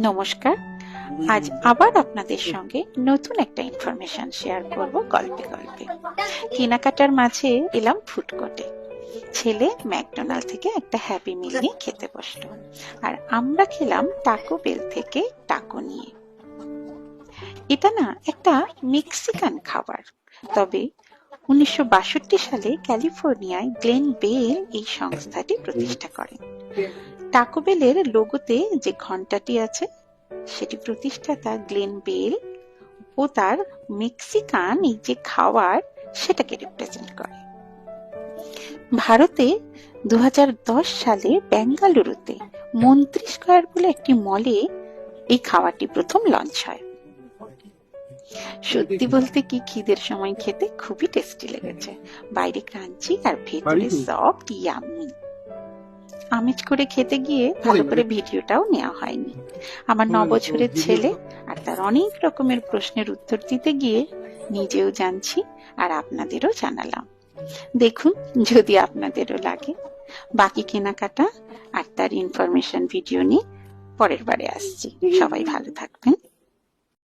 নমস্কার। আজ আবার আপনাদের সঙ্গে নতুন একটা ইনফরমেশন শেয়ার করব গল্পে গল্পে। কেনাকাটার মাঝে এলাম ফুড কোর্টে। ছেলে ম্যাকডোনাল্ড থেকে একটা হ্যাপি মিল নিয়ে খেতে বসলো, আর আমরা খেলাম টাকো বেল থেকে টাকো নিয়ে। এটা না একটা মেক্সিকান খাবার, তবে 1962 সালে ক্যালিফোর্নিয়ায় গ্লেন বেল এই সংস্থাটি প্রতিষ্ঠা করেন। টাকো বেলের লোগোতে যে ঘন্টাটি আছে সেটি প্রতিষ্ঠাতা গ্লেন বেল ও তার মেক্সিকান এই যে খাবার সেটাকে রিপ্রেজেন্ট করে। ভারতে 2010 সালে বেঙ্গালুরুতে মন্ত্রী স্কয়ার বলে একটি মলে এই খাবারটি প্রথম লঞ্চ হয়। সত্যি বলতে কি, খিদের সময় খেতে খুবই টেস্টি লেগেছে। বাইরে ক্রাঞ্চি আর ভেতরে সফট ইয়াম্মি। আমেজ করে খেতে গিয়ে ভালো করে ভিডিওটাও নেওয়া হয়নি। আমার 9 বছরের ছেলে আর তার অনেক রকমের প্রশ্নের উত্তর দিতে গিয়ে নিজেও জানছি আর আপনাদেরও জানালাম। দেখুন যদি আপনাদেরও লাগে। বাকি কেনাকাটা আর তার ইনফরমেশন ভিডিও নিয়ে পরের বারে আসছি। সবাই ভালো থাকুন।